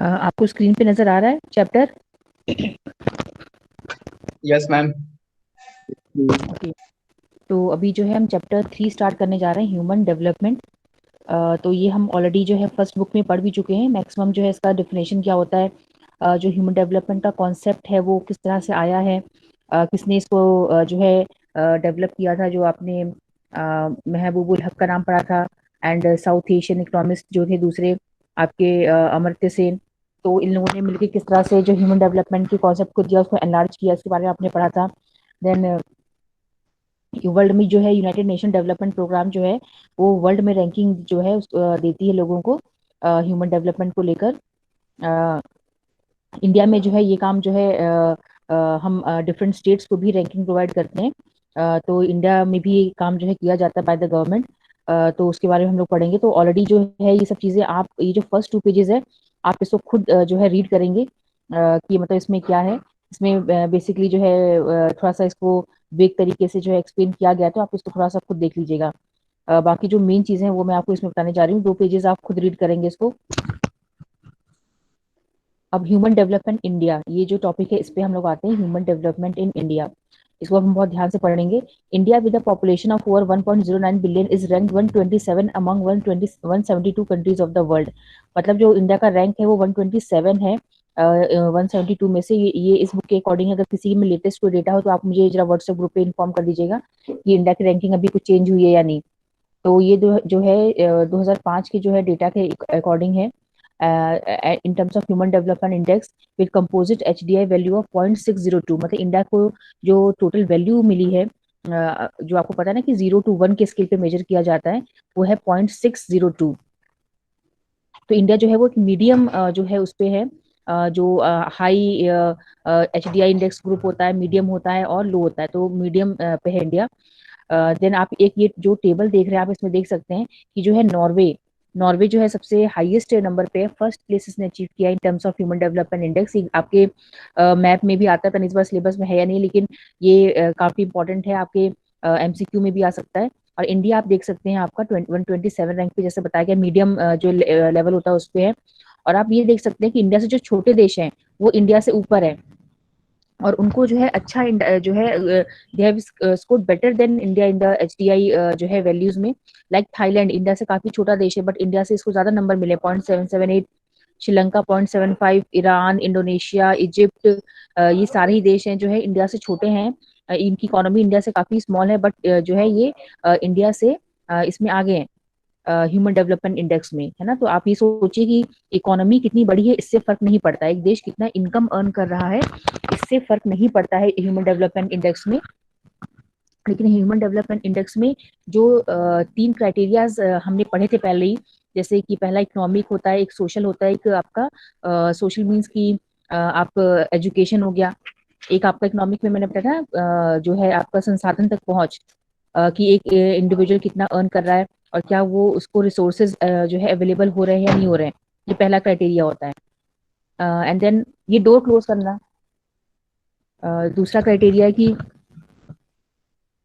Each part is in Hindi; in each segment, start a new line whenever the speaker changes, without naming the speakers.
आपको स्क्रीन पे नजर आ रहा है चैप्टर?
Yes ma'am.
ओके। तो अभी जो है हम चैप्टर 3 स्टार्ट करने जा रहे हैं, ह्यूमन डेवलपमेंट। तो ये हम ऑलरेडी जो है फर्स्ट बुक में पढ़ भी चुके हैं। मैक्सिमम जो है इसका डेफिनेशन क्या होता है, जो ह्यूमन डेवलपमेंट का कॉन्सेप्ट है वो किस तरह से आया है, किसने इसको जो है डेवलप किया था। जो आपने महबूबुल हक का नाम पढ़ा था, एंड साउथ एशियन इकोनॉमिस्ट जो थे दूसरे आपके अमर्त्य सेन। तो इन लोगों ने मिलकर किस तरह से जो ह्यूमन डेवलपमेंट के कॉन्सेप्ट को दिया, उसको एनलार्ज किया, इसके बारे में आपने पढ़ा था। देन वर्ल्ड में जो है यूनाइटेड नेशन डेवलपमेंट प्रोग्राम जो है वो वर्ल्ड में रैंकिंग जो है देती है लोगों को ह्यूमन डेवलपमेंट को लेकर। अ, इंडिया में जो है ये काम जो है हम डिफरेंट स्टेट्स को भी रैंकिंग प्रोवाइड करते हैं। तो इंडिया में भी ये काम जो है किया जाता है बाय द गवर्नमेंट। तो उसके बारे में हम लोग पढ़ेंगे। तो ऑलरेडी जो है ये सब चीज़ें, आप ये जो फर्स्ट 2 पेजेस है आप इसको खुद जो है रीड करेंगे कि मतलब इसमें क्या है। इसमें बेसिकली जो है थोड़ा सा इसको वेग तरीके से जो है एक्सप्लेन किया गया है, तो आप इसको थोड़ा सा खुद देख लीजिएगा। बाकी जो मेन चीज़ें हैं वो मैं आपको इसमें बताने जा रही हूँ। 2 पेजेस आप खुद रीड करेंगे इसको। अब ह्यूमन डेवलपमेंट इंडिया, ये जो टॉपिक है इस पे हम लोग आते हैं, ह्यूमन डेवलपमेंट इन इंडिया। इसको अब हम बहुत ध्यान से पढ़ेंगे। India with a population of over 1.09 billion is rank 127 among 172 countries of the world. मतलब जो इंडिया का रैंक है वो 127 है 172 में से। ये इस बुक के अकॉर्डिंग, अगर किसी में लेटेस्ट कोई डेटा हो तो आप मुझे जरा व्हाट्सएप ग्रुप पे इन्फॉर्म कर दीजिएगा कि इंडिया की रैंकिंग अभी कुछ चेंज हुई है या नहीं। तो ये जो है 2005 के जो है डेटा के अकॉर्डिंग है। In terms of human development index with composite HDI value of 0.602, मतलब इंडिया को जो टोटल वैल्यू मिली है, जो आपको पता है ना कि 0 to 1 के स्केल पे मेजर किया जाता है, वो है 0.602। तो इंडिया जो है वो एक मीडियम जो है उस पे है। जो high H D I index group होता है, मीडियम होता है और लो होता है, तो मीडियम पे है इंडिया। देन आप एक ये जो टेबल देख रहे हैं आप इसमें देख सकते हैं कि जो है नॉर्वे, नॉर्वे जो है सबसे हाईएस्ट नंबर पे है, फर्स्ट प्लेस इसने अचीव किया in terms of human development index. आपके मैप में भी आता है, पता नहीं इस बार सिलेबस में है या नहीं, लेकिन ये काफी इंपॉर्टेंट है, आपके एमसीक्यू में भी आ सकता है। और इंडिया आप देख सकते हैं आपका 127 रैंक पे, जैसे बताया गया मीडियम जो लेवल होता है उस पे है। और आप ये देख सकते हैं कि इंडिया से जो छोटे देश हैं वो इंडिया से ऊपर है, और उनको जो है अच्छा जो है they have scored better than India in the HDI जो है वैल्यूज में। लाइक थाईलैंड इंडिया से काफी छोटा देश है, बट इंडिया से इसको ज्यादा नंबर मिले, 0.778। श्रीलंका 0.75, ईरान, इंडोनेशिया, इजिप्ट, ये सारे ही देश हैं जो है इंडिया से छोटे हैं। इनकी इकोनॉमी इंडिया से काफी स्मॉल है, बट जो है ये इंडिया से इसमें आगे हैं ह्यूमन डेवलपमेंट इंडेक्स में, है ना। तो आप ये सोचिए कि इकोनॉमी कितनी बड़ी है, इससे फर्क नहीं पड़ता है एक देश कितना इनकम अर्न कर रहा है, इससे फर्क नहीं पड़ता है ह्यूमन डेवलपमेंट इंडेक्स में। लेकिन ह्यूमन डेवलपमेंट इंडेक्स में जो 3 क्राइटेरियाज हमने पढ़े थे पहले ही, जैसे कि पहला इकोनॉमिक होता है, एक सोशल होता है, एक आपका सोशल मीन्स की आप एजुकेशन हो गया। एक आपका इकोनॉमिक में मैंने बताया था जो है आपका संसाधन तक पहुंच, कि एक इंडिविजुअल कितना अर्न कर रहा है और क्या वो उसको रिसोर्सेज जो है अवेलेबल हो रहे हैं या नहीं हो रहे हैं। ये पहला क्राइटेरिया होता है। एंड देन ये डोर क्लोज करना दूसरा क्राइटेरिया है कि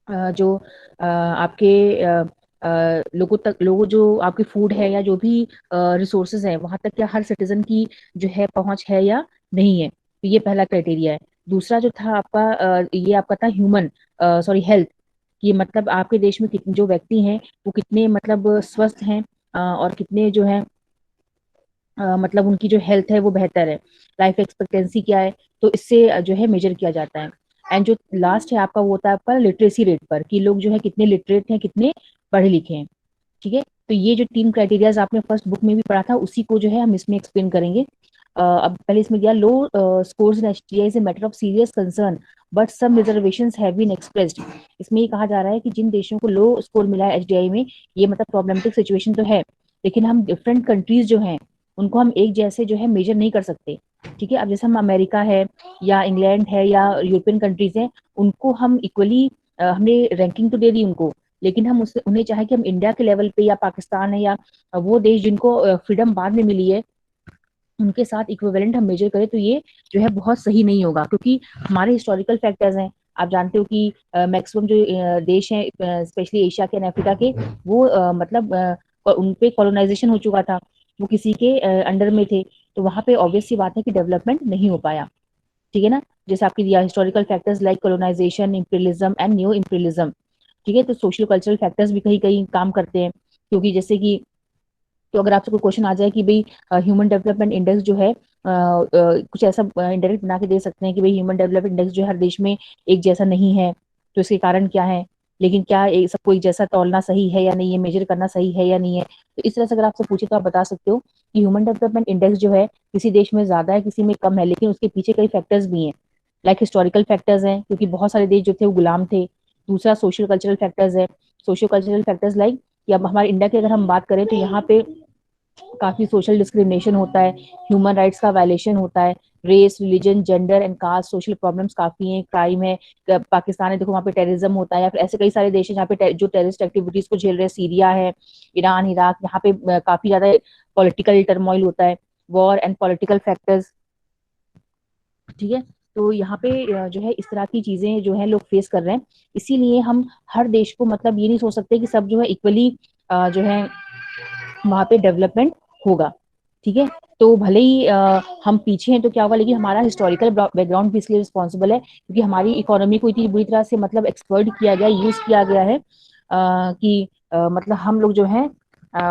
जो आपके लोगों तक, लोगों जो आपके फूड है या जो भी रिसोर्सेज है वहां तक क्या हर सिटीजन की जो है पहुंच है या नहीं है। तो ये पहला क्राइटेरिया है। दूसरा जो था आपका ये आपका था ह्यूमन सॉरी हेल्थ, कि मतलब आपके देश में कितने जो व्यक्ति हैं वो कितने मतलब स्वस्थ हैं, और कितने जो है मतलब उनकी जो हेल्थ है वो बेहतर है, लाइफ एक्सपेक्टेंसी क्या है। तो इससे जो है मेजर किया जाता है। एंड जो लास्ट है आपका वो होता है आपका लिटरेसी रेट पर, कि लोग जो है कितने लिटरेट हैं, कितने पढ़े लिखे हैं। ठीक है। तो ये जो 3 क्राइटेरियाज आपने फर्स्ट बुक में भी पढ़ा था उसी को जो है हम इसमें एक्सप्लेन करेंगे। अब पहले इसमें दिया low scores in HDI is a matter of serious concern but some reservations have been expressed. इसमें ये कहा जा रहा है कि जिन देशों को लो स्कोर मिला है एचडीआई में, ये मतलब प्रॉब्लमेटिक सिचुएशन तो है, लेकिन हम डिफरेंट कंट्रीज जो हैं उनको हम एक जैसे जो है मेजर नहीं कर सकते। ठीक है। अब जैसे हम अमेरिका है या इंग्लैंड है या यूरोपियन कंट्रीज हैं, उनको हम इक्वली हमने रैंकिंग तो दे दी उनको, लेकिन हम उससे उन्हें चाहे कि हम इंडिया के लेवल पे या पाकिस्तान है या वो देश जिनको फ्रीडम बाद में मिली है उनके साथ इक्विवेलेंट हम मेजर करें, तो ये जो है बहुत सही नहीं होगा, क्योंकि हमारे हिस्टोरिकल फैक्टर्स हैं। आप जानते हो कि मैक्सिमम जो देश हैं स्पेशली एशिया के एंड अफ्रीका के, वो मतलब उन पे कॉलोनाइजेशन हो चुका था, वो किसी के अंडर में थे। तो वहां पे ऑब्वियस सी बात है कि डेवलपमेंट नहीं हो पाया। ठीक है ना। जैसे आपकी दिया historical factors like colonisation, imperialism and new imperialism. ठीक है, तो सोशल कल्चरल फैक्टर्स भी कहीं कहीं काम करते हैं, क्योंकि जैसे कि तो अगर आपसे कोई क्वेश्चन आ जाए कि भाई ह्यूमन डेवलपमेंट इंडेक्स जो है कुछ ऐसा इंडायरेक्ट बना के दे सकते हैं कि भाई ह्यूमन डेवलपमेंट इंडेक्स जो है हर देश में एक जैसा नहीं है, तो इसके कारण क्या है। लेकिन क्या सबको एक जैसा तौलना सही है या नहीं है, मेजर करना सही है या नहीं है। तो इस तरह से अगर आपसे पूछे तो आप बता सकते हो कि ह्यूमन डेवलपमेंट इंडेक्स जो है किसी देश में ज्यादा है, किसी में कम है, लेकिन उसके पीछे कई फैक्टर्स भी हैं। लाइक हिस्टोरिकल फैक्टर्स हैं, क्योंकि बहुत सारे देश जो थे वो गुलाम थे। दूसरा सोशल कल्चरल फैक्टर्स है। सोशल कल्चरल फैक्टर्स लाइक कि अब हमारे इंडिया की अगर हम बात करें तो यहाँ पे काफी सोशल डिस्क्रिमिनेशन होता है, ह्यूमन राइट्स का वायलेशन होता है। Race, religion, gender and caste social problems काफी हैं, क्राइम है। पाकिस्तान है, देखो वहाँ पे टेररिज्म होता है, या फिर ऐसे कई सारे देश हैं जहाँ पे जो टेररिस्ट एक्टिविटीज को झेल रहे हैं। सीरिया है, ईरान, इराक, यहाँ पे काफी ज्यादा पॉलिटिकल टर्मोइल होता है। War and political factors. ठीक है। तो यहाँ पे जो है इस तरह की चीजें जो है लोग फेस कर रहे हैं। इसीलिए हम हर देश को मतलब ये नहीं सोच सकते कि सब जो है इक्वली जो है वहां पे डेवलपमेंट होगा। ठीक है। तो भले ही हम पीछे हैं तो क्या होगा, लेकिन हमारा हिस्टोरिकल बैकग्राउंड भी इसलिए रिस्पॉन्सिबल है, क्योंकि हमारी इकोनॉमी को इतनी बुरी तरह से मतलब एक्सप्लॉइट किया गया, यूज किया गया है कि मतलब हम लोग जो है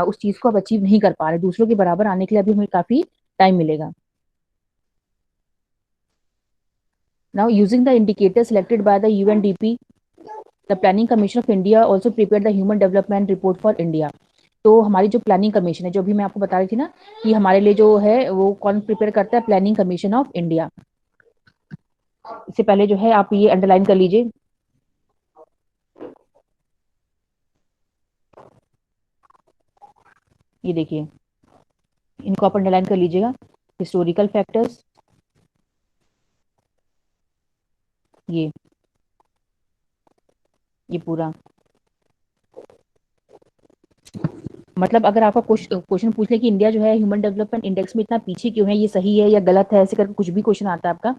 उस चीज को अब अचीव नहीं कर पा रहे। दूसरों के बराबर आने के लिए अभी हमें काफी टाइम मिलेगा। Now using the indicator selected by the UNDP, the Planning Commission of India also prepared the Human Development Report for India। तो हमारी जो प्लानिंग कमीशन है, जो भी मैं आपको बता रही थी ना कि हमारे लिए जो है वो कौन प्रिपेयर करता है, प्लानिंग कमीशन ऑफ इंडिया। इससे पहले जो है आप ये अंडरलाइन कर लीजिए। ये देखिए, इनको आप अंडरलाइन कर लीजिएगा। हिस्टोरिकल फैक्टर्स, ये ये पूरा मतलब अगर आपका क्वेश्चन पूछ ले कि इंडिया जो है ह्यूमन डेवलपमेंट इंडेक्स में इतना पीछे क्यों है, ये सही है या गलत है, ऐसे करके कुछ भी क्वेश्चन आता है आपका,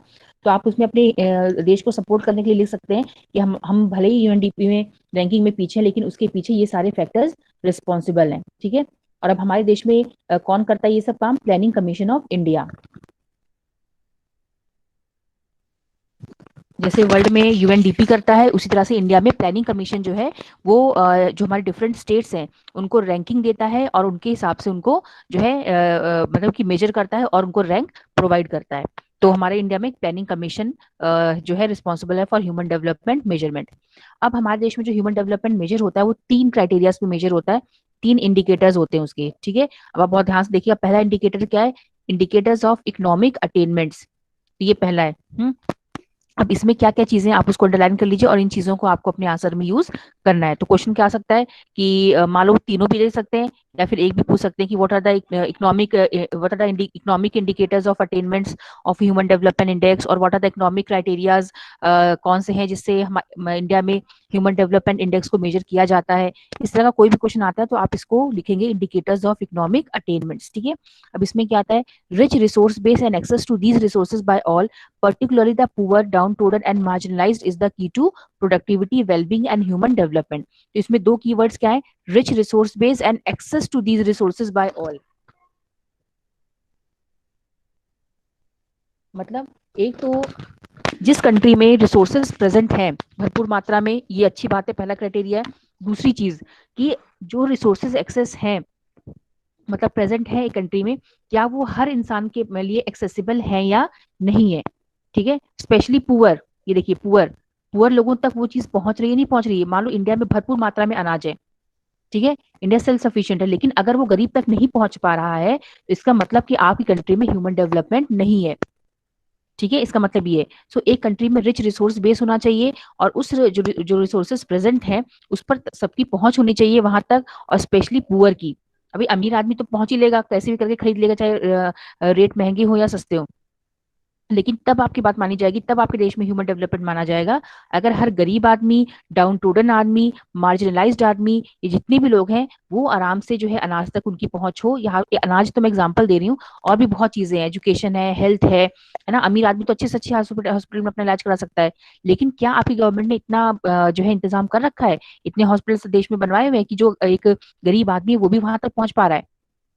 तो आप उसमें अपने देश को सपोर्ट करने के लिए लिख सकते हैं कि हम भले ही यूएनडीपी में रैंकिंग में पीछे हैं, लेकिन उसके पीछे ये सारे फैक्टर्स रिस्पॉन्सिबल हैं। ठीक है। और अब हमारे देश में कौन करता है ये सब काम, प्लानिंग कमीशन ऑफ इंडिया। जैसे वर्ल्ड में यूएनडीपी करता है, उसी तरह से इंडिया में प्लानिंग कमीशन जो है वो जो हमारे डिफरेंट स्टेट्स हैं उनको रैंकिंग देता है, और उनके हिसाब से उनको जो है मतलब कि मेजर करता है और उनको रैंक प्रोवाइड करता है। तो हमारे इंडिया में प्लानिंग कमीशन जो है रिस्पॉन्सिबल है फॉर ह्यूमन डेवलपमेंट मेजरमेंट। अब हमारे देश में जो ह्यूमन डेवलपमेंट मेजर होता है वो तीन क्राइटेरियाज पे मेजर होता है, तीन इंडिकेटर्स होते हैं उसके। ठीक है। अब आप बहुत ध्यान से देखिए, पहला इंडिकेटर क्या है, इंडिकेटर्स ऑफ इकोनॉमिक अटेनमेंट्स। ये पहला है। अब इसमें क्या क्या चीजें आप उसको अंडरलाइन कर लीजिए, और इन चीजों को आपको अपने आंसर में यूज करना है। तो क्वेश्चन क्या आ सकता है कि मान लो तीनों भी दे सकते हैं, या फिर एक भी पूछ सकते हैं कि what are the economic indicators of attainments of human development index, और what are the economic criterias कौन से हैं जिससे इंडिया में ह्यूमन डेवलपमेंट इंडेक्स को मेजर किया जाता है। इस तरह का कोई भी क्वेश्चन आता है तो आप इसको लिखेंगे इंडिकेटर्स ऑफ इकोनॉमिक अटेनमेंट्स। ठीक है। अब इसमें क्या आता है, rich resource base and access to these resources by all, particularly the poor, downtrodden and marginalized is the key to productivity, well-being and human development। तो इसमें दो कीवर्ड्स क्या है, rich resource base and access to these resources by all। मतलब एक तो जिस कंट्री में रिसोर्सेज प्रेजेंट हैं भरपूर मात्रा में, ये अच्छी बात है, पहला क्राइटेरिया है। दूसरी चीज कि जो रिसोर्सेज एक्सेस हैं मतलब प्रेजेंट है एक कंट्री में, क्या वो हर इंसान के लिए एक्सेसिबल है या नहीं है। ठीक है। स्पेशली पुअर, ये देखिए पुअर, पुअर लोगों तक वो चीज पहुंच रही है नहीं पहुंच रही है। मान लो इंडिया में भरपूर मात्रा में अनाज है, ठीक है, इंडिया सेल्फ सफिशिएंट है, लेकिन अगर वो गरीब तक नहीं पहुंच पा रहा है तो इसका मतलब कि आपकी कंट्री में ह्यूमन डेवलपमेंट नहीं है। ठीक है, इसका मतलब ये है। सो एक कंट्री में रिच रिसोर्स बेस होना चाहिए, और उस जो रिसोर्सेज प्रेजेंट है उस पर सबकी पहुंच होनी चाहिए वहां तक, और स्पेशली पुअर की। अभी अमीर आदमी तो पहुंच ही लेगा, कैसे भी करके खरीद लेगा, चाहे रेट महंगे हो या सस्ते हो, लेकिन तब आपकी बात मानी जाएगी, तब आपके देश में ह्यूमन डेवलपमेंट माना जाएगा अगर हर गरीब आदमी, डाउन टोडन आदमी, मार्जिनलाइज्ड आदमी, ये जितने भी लोग हैं वो आराम से जो है अनाज तक उनकी पहुंच हो। यहाँ ये अनाज तो मैं एग्जांपल दे रही हूँ, और भी बहुत चीजें हैं, एजुकेशन है, हेल्थ है ना। अमीर आदमी तो अच्छे से अच्छे हॉस्पिटल में अपना इलाज करा सकता है, लेकिन क्या आपकी गवर्नमेंट ने इतना जो है इंतजाम कर रखा है, इतने हॉस्पिटल देश में बनवाए हुए हैं कि जो एक गरीब आदमी है वो भी वहां तक पहुंच पा रहा है।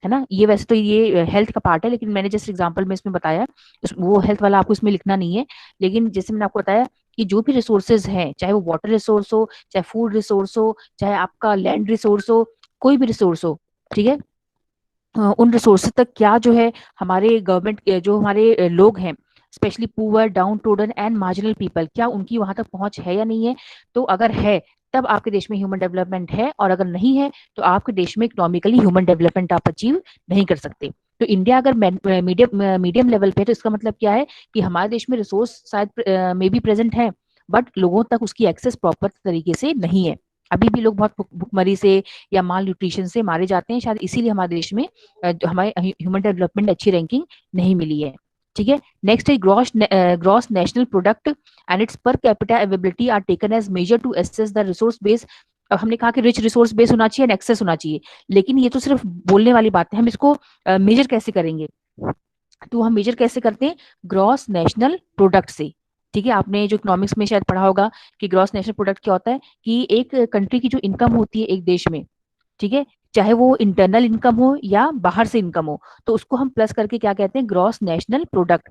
है ना। ये वैसे तो ये हेल्थ का पार्ट है, लेकिन मैंने जैसे एग्जांपल में इसमें बताया, वो हेल्थ वाला आपको इसमें लिखना नहीं है। लेकिन जैसे मैंने आपको बताया कि जो भी रिसोर्सेज हैं, चाहे वो वाटर रिसोर्स हो, चाहे फूड रिसोर्स हो, चाहे आपका लैंड रिसोर्स हो, कोई भी रिसोर्स हो, ठीक है, उन रिसोर्सेज तक क्या जो है हमारे गवर्नमेंट जो हमारे लोग हैं, specially poor, downtrodden and marginal people, क्या उनकी वहां तक पहुंच है या नहीं है। तो अगर है, तब आपके देश में ह्यूमन डेवलपमेंट है, और अगर नहीं है तो आपके देश में इकोनॉमिकली ह्यूमन डेवलपमेंट आप अचीव नहीं कर सकते। तो इंडिया अगर मीडियम मीडियम लेवल पे है, तो इसका मतलब क्या है कि हमारे देश में रिसोर्स शायद में भी प्रेजेंट है, बट लोगों तक उसकी एक्सेस प्रॉपर तरीके से नहीं है। अभी भी लोग बहुत भुखमरी से या माल न्यूट्रिशन से मारे जाते हैं, शायद इसीलिए हमारे देश में जो हमारे ह्यूमन डेवलपमेंट अच्छी रैंकिंग नहीं मिली है। ठीक है। नेक्स्ट है gross national product and its per capita availability are taken as measure to assess the resource base. अब हमने कहा कि रिच रिसोर्स बेस होना चाहिए एंड एक्सेस होना चाहिए, लेकिन ये तो सिर्फ बोलने वाली बात है। हम इसको मेजर कैसे करेंगे? तो हम मेजर कैसे करते हैं? ग्रॉस नेशनल प्रोडक्ट से। ठीक है, आपने जो इकोनॉमिक्स में शायद पढ़ा होगा कि ग्रॉस नेशनल प्रोडक्ट क्या होता है, कि एक कंट्री की जो इनकम होती है एक देश में, ठीक है, चाहे वो इंटरनल इनकम हो या बाहर से इनकम हो, तो उसको हम प्लस करके क्या कहते हैं? Gross national product.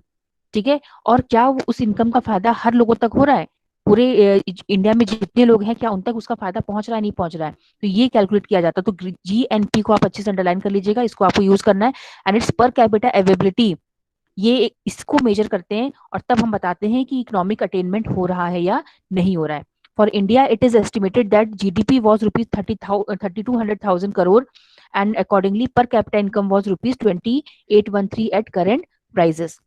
ठीक है। और क्या उस इनकम का फायदा हर लोगों तक हो रहा है? पूरे इंडिया में जितने लोग हैं, क्या उन तक उसका फायदा पहुंच रहा है, नहीं पहुंच रहा है? तो ये कैलकुलेट किया जाता है। तो GNP को आप अच्छे से अंडरलाइन कर लीजिएगा, इसको आपको यूज करना है। And its per capita availability, ये इसको मेजर करते हैं, और तब हम बताते हैं कि इकोनॉमिक अटेनमेंट हो रहा है या नहीं हो रहा है। For India it is estimated that GDP was rupees 3200,000 crore, and accordingly per capita income was rupees 2813 at current prices.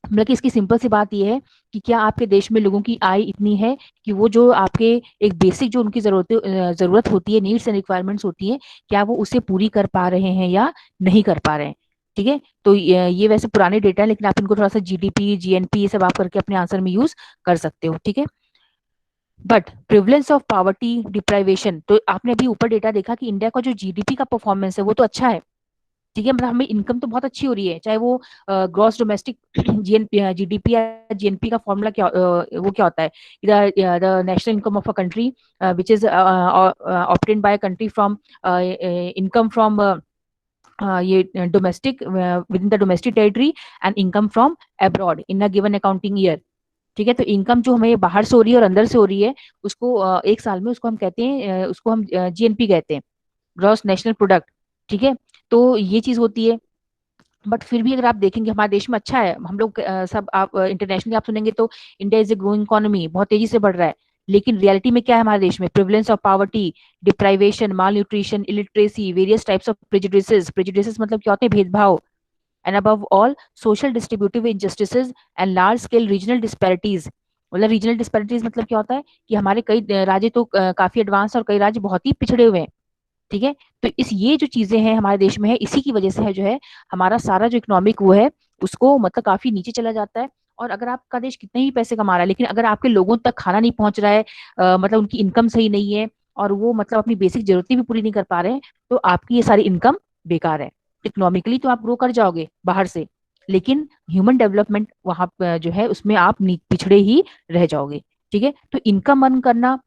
मतलब कि इसकी सिंपल सी बात यह है कि क्या आपके देश में लोगों की आय इतनी है कि वो जो आपके एक बेसिक जो उनकी जरूरत होती है, नीड्स एंड रिक्वायरमेंट्स होती है, क्या वो उसे पूरी कर पा रहे हैं या नहीं कर पा रहे हैं? ठीक है। तो ये वैसे पुराने डेटा है, लेकिन आप इनको थोड़ा सा GDP GNP ये सब आप करके अपने आंसर में यूज कर सकते हो। ठीक है। But prevalence of poverty deprivation, तो आपने अभी ऊपर डेटा देखा कि इंडिया का जो GDP का परफॉर्मेंस है वो तो अच्छा है। ठीक है, मतलब हमें इनकम तो बहुत अच्छी हो रही है, चाहे वो ग्रॉस डोमेस्टिक GDP या GNP का फॉर्मूला क्या, वो क्या होता है? The national income of a country which is obtained by country from income from ये domestic within the domestic territory and income from abroad in a given accounting year. ठीक है, तो इनकम जो हमें बाहर से हो रही है और अंदर से हो रही है, उसको एक साल में उसको हम कहते हैं, उसको हम GNP कहते हैं, ग्रॉस नेशनल प्रोडक्ट। ठीक है। तो ये चीज होती है। बट फिर भी अगर आप देखेंगे हमारे देश में अच्छा है, हम लोग सब आप इंटरनेशनली आप सुनेंगे तो India is a growing economy, बहुत तेजी से बढ़ रहा है। लेकिन रियलिटी में क्या है हमारे देश में? Prevalence of poverty, deprivation, mall nutrition, illiteracy, various types of prejudices. Prejudices मतलब क्या होते हैं? भेदभाव। And above all social distributive injustices and large scale regional disparities. मतलब रीजनल डिस्पैरिटीज मतलब क्या होता है कि हमारे कई राज्य तो काफी एडवांस और कई राज्य बहुत ही पिछड़े हुए हैं। ठीक है। तो इस ये जो चीजें हैं हमारे देश में है, इसी की वजह से है जो है हमारा सारा जो इकोनॉमिक वो है उसको मतलब काफी नीचे चला जाता है। और अगर आपका देश कितने ही पैसे कमा रहा है, लेकिन अगर आपके लोगों तक खाना नहीं पहुंच रहा है, मतलब उनकी इनकम सही नहीं है, और वो मतलब अपनी बेसिक जरूरतें भी पूरी नहीं कर पा रहे हैं, तो आपकी ये सारी इनकम बेकार है। इकोनॉमिकली तो आप ग्रो कर जाओगे बाहर से, लेकिन ह्यूमन डेवलपमेंट वहां जो है उसमें आप पिछड़े ही रह जाओगे। ठीक है। तो इनकम अर्न करना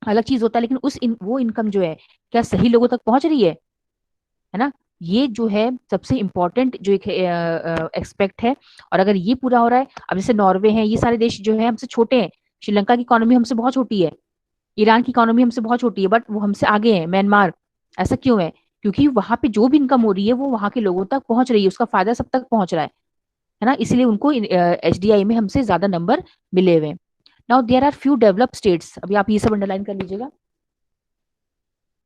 अलग चीज होता है, लेकिन वो इनकम जो है क्या सही लोगों तक पहुंच रही है ना? ये जो है सबसे इंपॉर्टेंट जो एक एक्सपेक्ट है। और अगर ये पूरा हो रहा है, अब जैसे नॉर्वे है, ये सारे देश जो है हमसे छोटे हैं। श्रीलंका की इकोनॉमी हमसे बहुत छोटी है, ईरान की इकोनॉमी हमसे बहुत छोटी है, बट वो हमसे आगे है। म्यांमार, ऐसा क्यों है? क्योंकि वहां पे जो भी इनकम हो रही है वो वहां के लोगों तक पहुंच रही है, उसका फायदा सब तक पहुंच रहा है ना, इसलिए उनको HDI में हमसे ज्यादा नंबर मिले हुए हैं। Now there are few developed states, अभी आप ये सब अंडरलाइन कर लीजिएगा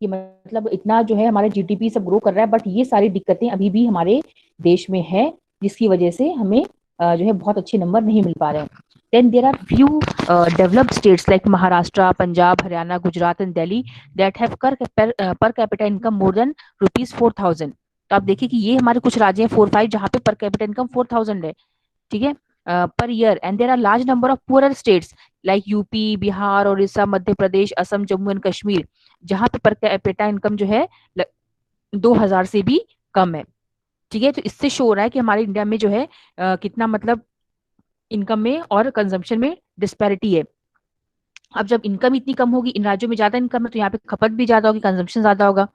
कि मतलब इतना जो है हमारा GDP सब ग्रो कर रहा है, बट ये सारी दिक्कतें अभी भी हमारे देश में है, जिसकी वजह से हमें जो है बहुत अच्छे नंबर नहीं मिल पा रहे हैं। Then there are few developed states like Maharashtra, Punjab, Haryana, Gujarat and Delhi that have per capita income more than ₹4,000। तो आप देखिए कि ये हमारे कुछ राज्य हैं 4-5 जहाँ पे पर कैपिटा इनकम 4,000 है। ठीक है, per year. And there are large number of poorer states like UP, Bihar, Orissa, Madhya Pradesh, Assam, Jammu and Kashmir, जहां पे पर कैपिटा इनकम जो है 2,000 से भी कम है। ठीक है, तो इससे शो हो रहा है कि हमारे इंडिया में जो है कितना मतलब इनकम में और कंजम्पशन में डिस्पैरिटी है। अब जब इनकम इतनी कम होगी, इन राज्यों में ज्यादा इनकम है, तो यहाँ पे खपत भी ज्यादा होगी, कंजम्पशन ज्यादा होगा।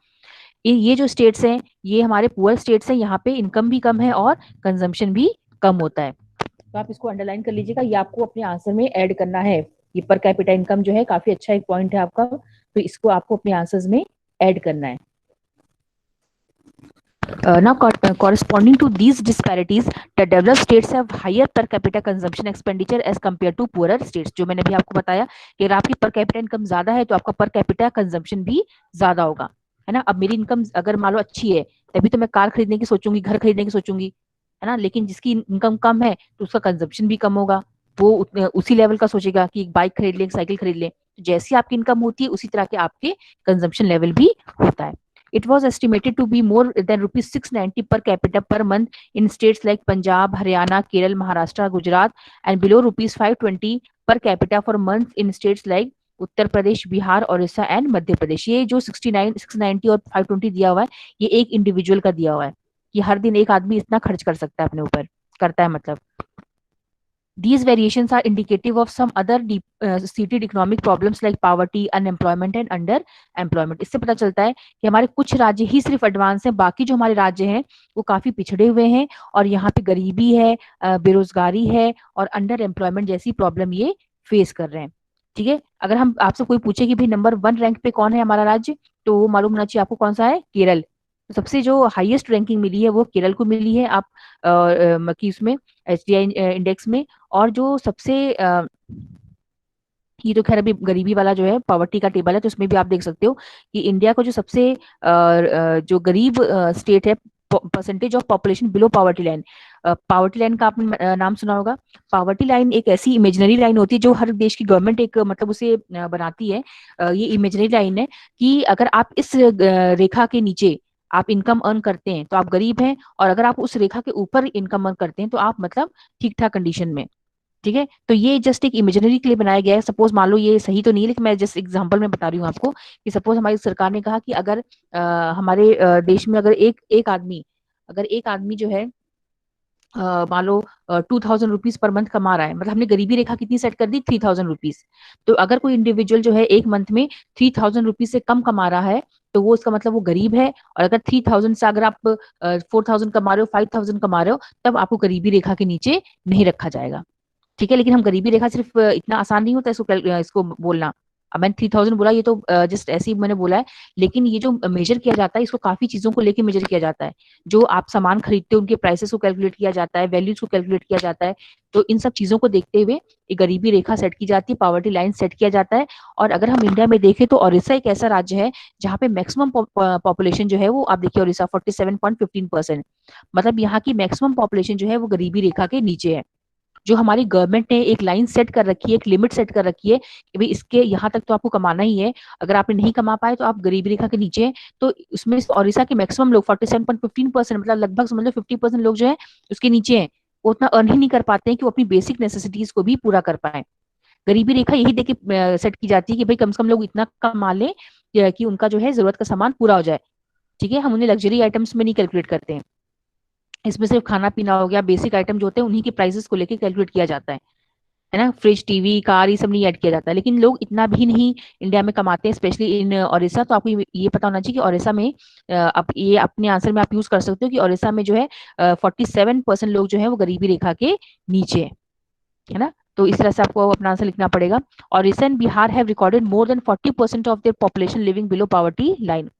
ये जो स्टेट्स हैं ये हमारे पुअर स्टेट्स हैं, यहाँ पे इनकम भी कम है और कंजम्पशन भी कम होता है। तो आप इसको अंडरलाइन कर लीजिएगा, ये आपको अपने आंसर में ऐड करना है। ये पर कैपिटा इनकम जो है काफी अच्छा एक पॉइंट है आपका, तो इसको आपको अपने आंसर्स में ऐड करना है। Now, corresponding to these disparities, the developed states have higher per capita consumption expenditure as compared to poorer states. जो मैंने भी आपको बताया कि अगर आपकी पर कैपिटा इनकम ज्यादा है तो आपका पर कैपिटा कंजम्पशन भी ज्यादा होगा, है ना। अब मेरी इनकम अगर मान लो अच्छी है तभी तो मैं कार खरीदने की सोचूंगी, घर खरीदने की सोचूंगी, है ना। लेकिन जिसकी इनकम कम है तो उसका कंजम्पशन भी कम होगा, वो उसी लेवल का सोचेगा कि एक बाइक खरीद ले, एक साइकिल खरीद ले। तो जैसी आपकी इनकम होती है उसी तरह के आपके कंजम्पशन लेवल भी होता है। It was estimated to be more than rupees 690 per capita per month in states like Punjab, Haryana, Kerala, Maharashtra, Gujarat, and below rupees 520 per capita for months in states like Uttar Pradesh, Bihar, Odisha and Madhya Pradesh. ये जो 69, 690 और 520 दिया हुआ है ये एक इंडिविजुअल का दिया हुआ है कि हर दिन एक आदमी इतना खर्च कर सकता है अपने ऊपर, करता है मतलब। These variations are indicative of some other seated economic problems like poverty, unemployment and underemployment. इससे पता चलता है कि हमारे कुछ राज्य ही सिर्फ एडवांस हैं, बाकी जो हमारे राज्य हैं वो काफी पिछड़े हुए हैं और यहाँ पे गरीबी है, बेरोजगारी है और अंडर एम्प्लॉयमेंट जैसी प्रॉब्लम ये फेस कर रहे हैं। ठीक है, अगर हम आपसे कोई पूछे कि भाई नंबर 1 रैंक पे कौन है हमारा राज्य, तो वो मालूम होना चाहिए आपको कौन सा है, केरल। तो सबसे जो हाईएस्ट रैंकिंग मिली है वो केरल को मिली है आप की उसमें एचडीआई इंडेक्स में। और जो सबसे ये तो खैर अभी गरीबी वाला जो है पॉवर्टी का टेबल है, तो उसमें भी आप देख सकते हो कि इंडिया को जो सबसे जो गरीब स्टेट है, percentage of population below poverty line. Poverty line का आपने नाम सुना होगा। पॉवर्टी लाइन एक ऐसी इमेजिनरी लाइन होती है जो हर देश की गवर्नमेंट एक मतलब उसे बनाती है। ये इमेजिनरी लाइन है कि अगर आप इस रेखा के नीचे आप इनकम अर्न करते हैं तो आप गरीब हैं, और अगर आप उस रेखा के ऊपर इनकम अर्न करते हैं तो आप मतलब ठीक ठाक कंडीशन में। ठीक है, तो ये जस्ट एक इमेजिनरी के लिए बनाया गया है। सपोज मान लो ये सही तो नहीं है लेकिन मैं जस्ट एग्जांपल में बता रही हूँ आपको कि सपोज हमारी सरकार ने कहा कि अगर हमारे देश में अगर एक आदमी जो है मान लो 2000 रुपीज पर मंथ कमा रहा है, मतलब हमने गरीबी रेखा कितनी सेट कर दी, 3000 रुपीज। तो अगर कोई इंडिविजुअल जो है एक मंथ में 3000 रुपीज से कम कमा रहा है तो वो उसका मतलब वो गरीब है। और अगर 3000 से अगर आप 4000 कमा रहे हो, 5000 कमा रहे हो, तब आपको गरीबी रेखा के नीचे नहीं रखा जाएगा। ठीक है, लेकिन हम गरीबी रेखा सिर्फ इतना आसान नहीं होता इसको इसको बोलना। अब मैंने 3000 बोला, ये तो जस्ट ऐसे ही मैंने बोला है, लेकिन ये जो मेजर किया जाता है इसको काफी चीजों को लेके मेजर किया जाता है। जो आप सामान खरीदते हो उनके प्राइसेस को कैलकुलेट किया जाता है, वैल्यूज को कैलकुलेट किया जाता है। तो इन सब चीजों को देखते हुए ये गरीबी रेखा सेट की जाती है, पावर्टी लाइन सेट किया जाता है। और अगर हम इंडिया में देखें तो ओडिशा एक ऐसा राज्य है जहाँ पे मैक्सिमम पॉपुलेशन जो है वो, आप देखिए ओडिशा 47.15%, मतलब यहाँ की मैक्सिमम पॉपुलेशन जो है वो गरीबी रेखा के नीचे है। जो हमारी गवर्नमेंट ने एक लाइन सेट कर रखी है, एक लिमिट सेट कर रखी है कि भाई इसके यहाँ तक तो आपको कमाना ही है, अगर आपने नहीं कमा पाए तो आप गरीबी रेखा के नीचे हैं। तो उसमें ओडिशा के मैक्सिमम लोग 47.15%, मतलब लगभग समझ लो 50% लोग जो है उसके नीचे हैं। वो उतना अर्न ही नहीं कर पाते हैं कि वो अपनी बेसिक नेसेसिटीज को भी पूरा कर पाए। गरीबी रेखा यही देख के सेट की जाती है कि भाई कम से कम लोग इतना कमा लें कि उनका जो है जरूरत का सामान पूरा हो जाए। ठीक है, हम उन्हें लग्जरी आइटम्स में नहीं कैलकुलेट करते हैं, इसमें सिर्फ खाना पीना हो गया, बेसिक आइटम जो होते हैं उन्हीं के प्राइसेस को लेके कैलकुलेट किया जाता है ना। फ्रिज, टीवी, कार ये सब नहीं ऐड किया जाता है, लेकिन लोग इतना भी नहीं इंडिया में कमाते हैं, स्पेशली इन ओडिशा। तो आपको ये पता होना चाहिए कि ओडिशा में आप ये अपने आंसर में आप यूज कर सकते हो कि ओडिशा में जो है 47% लोग जो है वो गरीबी रेखा के नीचे है ना। तो इस तरह से आपको अपना आंसर लिखना पड़ेगा। और and Bihar have recorded more than 40% of their population living below poverty line.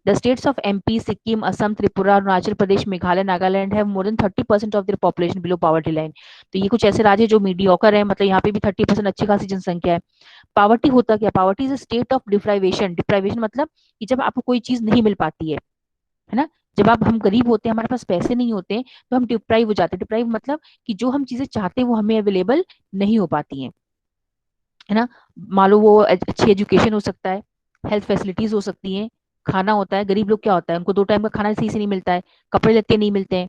The states of MP, Sikkim, Assam, Tripura, Arunachal Pradesh, Meghalaya, Nagaland have more than 30% of their population below poverty line. तो ये कुछ ऐसे राज्य जो मीडियोकर है, मतलब यहाँ पे भी 30% अच्छी खासी जनसंख्या है। पावर्टी होता क्या, poverty is a state of deprivation. Deprivation मतलब कि जब आपको कोई चीज नहीं मिल पाती है ना। जब हम गरीब होते हैं, हमारे पास पैसे नहीं होते हैं, तो हम डिप्राइव हो जाते हैं। डिप्राइव मतलब कि जो हम चीजें चाहते हैं वो हमें अवेलेबल नहीं हो पाती हैं, है ना। मान लो वो अच्छी एजुकेशन हो सकता है, हेल्थ फैसिलिटीज हो सकती हैं, खाना होता है। गरीब लोग क्या होता है, उनको 2 टाइम का खाना सही से नहीं मिलता है, कपड़े लत्ते नहीं मिलते हैं,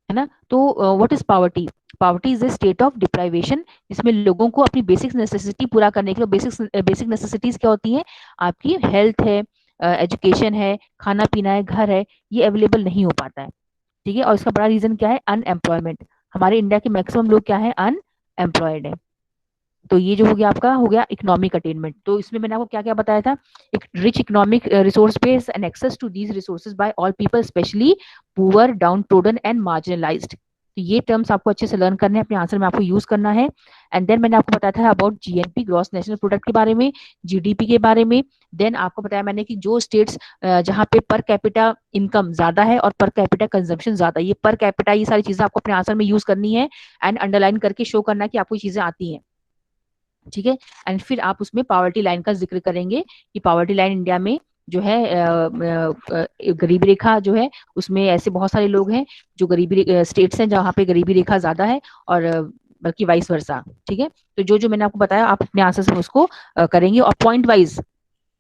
है ना। तो what is poverty, poverty is a state of deprivation जिसमें लोगों को अपनी बेसिक नेसेसिटी पूरा करने के लिए, बेसिक नेसेसिटीज क्या होती हैं, आपकी हेल्थ है, एजुकेशन है, खाना पीना है, घर है, ये अवेलेबल नहीं हो पाता है। ठीक है, और इसका बड़ा रीजन क्या है, अनएम्प्लॉयमेंट। हमारे इंडिया के मैक्सिमम लोग क्या है, अनएम्प्लॉयड है। तो ये जो हो गया आपका, हो गया इकोनॉमिक अटेनमेंट। तो इसमें मैंने आपको क्या क्या बताया था, एक rich economic resource base and access to these resources by all people, specially poor, downtrodden and marginalised. तो ये टर्म्स आपको अच्छे से लर्न करने हैं, अपने आंसर में आपको यूज करना है। एंड देन मैंने आपको बताया था about GNP, gross national product के बारे में, जीडीपी के बारे में। देन आपको बताया मैंने कि जो स्टेट्स जहाँ पे पर कैपिटा इनकम ज्यादा है और पर कैपिटा कंजम्पशन ज्यादा है, ये पर कैपिटा, ये सारी चीजें आपको अपने आंसर में यूज करनी है एंड अंडरलाइन करके शो करना है कि आपको ये चीजें आती हैं। ठीक है। एंड फिर आप उसमें पावर्टी लाइन का जिक्र करेंगे कि पावर्टी लाइन इंडिया में जो है गरीबी रेखा जो है, उसमें ऐसे बहुत सारे लोग हैं जो गरीबी स्टेट्स हैं जहाँ पे गरीबी रेखा ज्यादा है, और बल्कि वाइस वर्सा। ठीक है। तो जो जो मैंने आपको बताया आप अपने आंसर से उसको करेंगे, और पॉइंट वाइज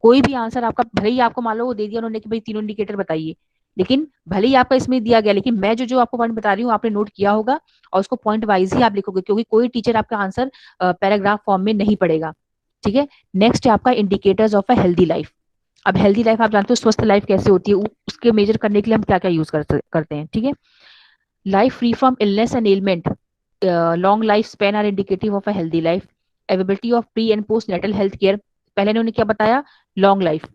कोई भी आंसर आपका, भले ही आपको मान लो वो दे दिया उन्होंने कि भाई तीनों इंडिकेटर बताइए, लेकिन भले ही आपका इसमें दिया गया, लेकिन मैं जो जो आपको पॉइंट बता रही हूँ आपने नोट किया होगा, और उसको पॉइंट वाइज ही आप लिखोगे, क्योंकि कोई टीचर आपका आंसर पैराग्राफ फॉर्म में नहीं पढ़ेगा। ठीक है। नेक्स्ट है आपका indicators of a healthy life. अब हेल्दी लाइफ आप जानते हो स्वस्थ लाइफ कैसे होती है, उसके मेजर करने के लिए हम क्या क्या यूज करते हैं। ठीक है। Life free from illness and ailment, long life span are indicative of a healthy life. Availability of pre and post natal health care, पहले ने उन्हें क्या बताया, लॉन्ग लाइफ,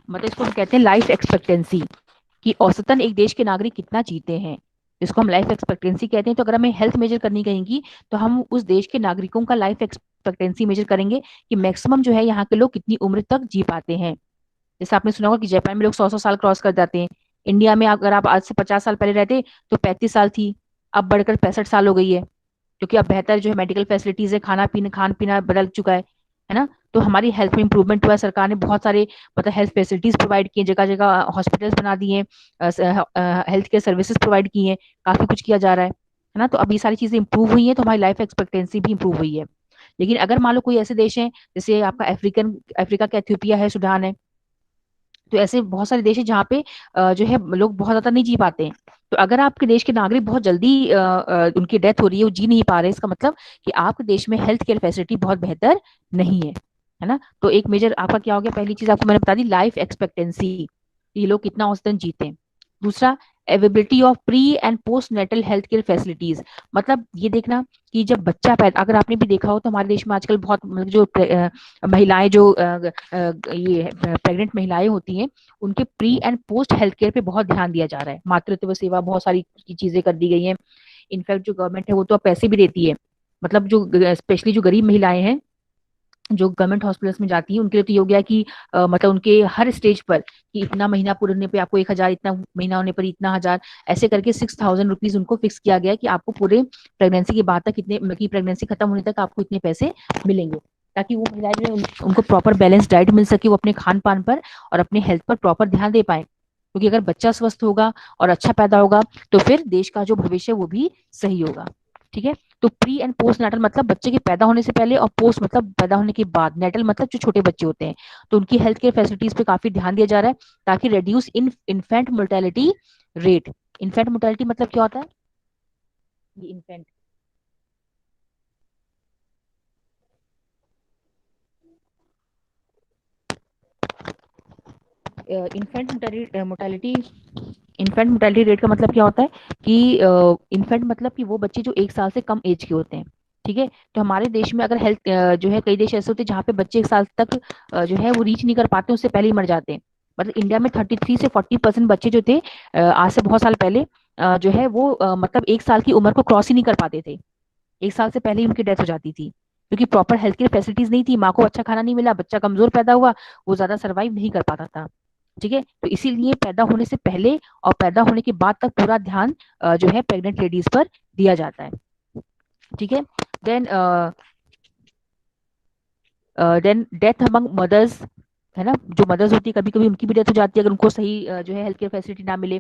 मतलब इसको हम कहते हैं लाइफ एक्सपेक्टेंसी, कि औसतन एक देश के नागरिक कितना जीते हैं, जिसको हम लाइफ एक्सपेक्टेंसी कहते हैं। तो अगर हमें हेल्थ मेजर करनी कहेंगी तो हम उस देश के नागरिकों का लाइफ एक्सपेक्टेंसी मेजर करेंगे कि मैक्सिमम जो है यहाँ के लोग कितनी उम्र तक जी पाते हैं। जैसे आपने सुना होगा कि जापान में लोग 100 100 साल क्रॉस कर जाते हैं। इंडिया में अगर आप आज से 50 साल पहले रहते तो 35 साल थी, अब बढ़कर 65 साल हो गई है, क्योंकि अब बेहतर जो है मेडिकल फैसिलिटीज है, खान पीना बदल चुका है ना। तो हमारी हेल्थ में इंप्रूवमेंट हुआ है, सरकार ने बहुत सारे मतलब हेल्थ फैसिलिटीज प्रोवाइड की हैं, जगह जगह हॉस्पिटल्स बना दिए हैं, हेल्थ केयर सर्विसेज प्रोवाइड की हैं, काफी कुछ किया जा रहा है ना। तो अब ये सारी चीजें इंप्रूव हुई हैं, तो हमारी लाइफ एक्सपेक्टेंसी भी इंप्रूव हुई है। लेकिन अगर मान लो कोई ऐसे देश है, जैसे आपका अफ्रीका का एथियोपिया है, सूडान है, तो ऐसे बहुत सारे देश है जहाँ पे जो है लोग बहुत ज्यादा नहीं जी पाते हैं। तो अगर आपके देश के नागरिक बहुत जल्दी उनकी डेथ हो रही है, वो जी नहीं पा रहे, इसका मतलब कि आपके देश में हेल्थ केयर फैसिलिटी बहुत बेहतर नहीं है ना। तो एक मेजर आपका क्या हो गया, पहली चीज आपको मैंने बता दी लाइफ एक्सपेक्टेंसी, ये लोग कितना औसतन जीते हैं। दूसरा, availability of pre and post natal health care facilities, मतलब ये देखना कि जब बच्चा पैदा, अगर आपने भी देखा हो तो हमारे देश में आजकल बहुत मतलब जो महिलाएं जो ये प्रेग्नेंट महिलाएं होती हैं, उनके pre and post health care पे बहुत ध्यान दिया जा रहा है, मातृत्व सेवा बहुत सारी चीजें कर दी गई हैं। इनफैक्ट जो गवर्नमेंट है वो तो अब पैसे भी देती है, मतलब जो स्पेशली जो गरीब महिलाएं हैं जो गवर्नमेंट हॉस्पिटल्स में जाती हैं, उनके लिए तो ये हो गया कि मतलब उनके हर स्टेज पर कि इतना महीना पूरे होने पे आपको 1,000, इतना महीना होने पर इतना हजार, ऐसे करके 6,000 रुपीज उनको फिक्स किया गया है कि आपको पूरे प्रेगनेंसी के बाद तक इतने, मतलब प्रेगनेंसी खत्म होने तक आपको इतने पैसे मिलेंगे, ताकि वो महिलाएं जो है उनको प्रॉपर बैलेंस डाइट मिल सके, वो अपने खान पान पर और अपने हेल्थ पर प्रॉपर ध्यान दे पाए। क्योंकि अगर बच्चा स्वस्थ होगा और अच्छा पैदा होगा तो फिर देश का जो भविष्य है वो भी सही होगा। ठीक है। तो प्री एंड पोस्ट नेटल मतलब बच्चे के पैदा होने से पहले, और पोस्ट मतलब पैदा होने के बाद, नेटल मतलब जो छोटे बच्चे होते हैं, तो उनकी हेल्थ केयर फैसिलिटीज पे काफी ध्यान दिया जा रहा है, ताकि reduce in infant mortality rate. Infant mortality मतलब क्या होता है, ये infant, infant mortality, infant mortality rate का मतलब क्या होता है कि इन्फेंट मतलब कि वो बच्चे जो 1 साल से कम एज के होते हैं। ठीक है। तो हमारे देश में अगर हेल्थ जो है, कई देश ऐसे होते हैं जहाँ पे बच्चे 1 साल तक जो है वो रीच नहीं कर पाते, उससे पहले ही मर जाते हैं। मतलब इंडिया में 33 से 40% बच्चे जो थे आज से बहुत साल पहले जो है वो मतलब 1 साल की उम्र को क्रॉस ही नहीं कर पाते थे, 1 साल से पहले ही उनकी डेथ हो जाती थी, क्योंकि प्रॉपर हेल्थ केयर फैसिलिटीज नहीं थी, माँ को अच्छा खाना नहीं मिला, बच्चा कमजोर पैदा हुआ, वो ज्यादा सर्वाइव नहीं कर पाता था। ठीक है। तो इसीलिए पैदा होने से पहले और पैदा होने के बाद तक पूरा ध्यान जो है प्रेग्नेंट लेडीज पर दिया जाता है। ठीक है। Then then death among mothers, है ना, जो मदर्स होती है कभी कभी उनकी भी डेथ हो जाती है अगर उनको सही जो है हेल्थ केयर फैसिलिटी ना मिले।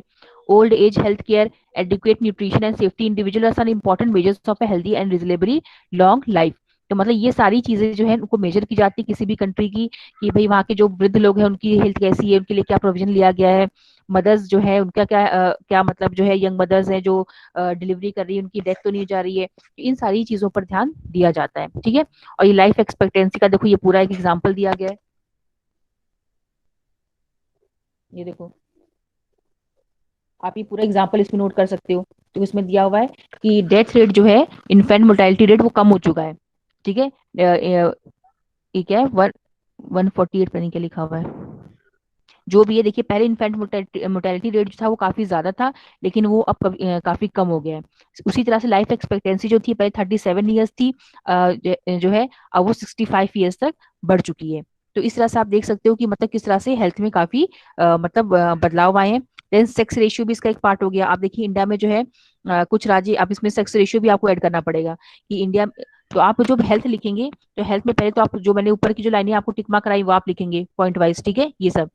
Old age health care, adequate nutrition and safety individual are some important measures of a healthy and reasonably long life. तो मतलब ये सारी चीजें जो है उनको मेजर की जाती है किसी भी कंट्री की, कि भाई वहाँ के जो वृद्ध लोग हैं उनकी हेल्थ कैसी है, उनके लिए क्या प्रोविजन लिया गया है, मदर्स जो है उनका क्या क्या मतलब जो है, यंग मदर्स हैं जो डिलीवरी कर रही है उनकी डेथ तो नहीं हो जा रही है, तो इन सारी चीजों पर ध्यान दिया जाता है। ठीक है। और ये लाइफ एक्सपेक्टेंसी का देखो, ये पूरा एक एग्जाम्पल दिया गया है, ये देखो, आप ये पूरा एग्जाम्पल इसमें नोट कर सकते हो। तो इसमें दिया हुआ है कि डेथ रेट जो है, इन्फेंट मोर्टेलिटी रेट, वो कम हो चुका है। ठीक है, ये क्या है, 148 पर नहीं क्या लिखा हुआ है, जो भी है। देखिए, पहले इन्फेंट मोर्टेलिटी रेट जो था वो काफी ज्यादा था, लेकिन वो अब काफी कम हो गया है। उसी तरह से लाइफ एक्सपेक्टेंसी जो थी पहले 37 ईयर्स थी, जो है अब वो 65 ईयर्स तक बढ़ चुकी है। तो इस तरह से आप देख सकते हो कि मतलब किस तरह से हेल्थ में काफी मतलब बदलाव आए हैं। देन सेक्स रेशियो भी इसका एक पार्ट हो गया। आप देखिए इंडिया में जो है कुछ राज्य, आप इसमें सेक्स रेशियो भी आपको ऐड करना पड़ेगा कि इंडिया, तो आप जो हेल्थ लिखेंगे, तो हेल्थ में पहले तो आप जो मैंने ऊपर की जो लाइनें आपको टिक मार्क कराई वो आप लिखेंगे पॉइंट वाइज। ठीक है, ये सब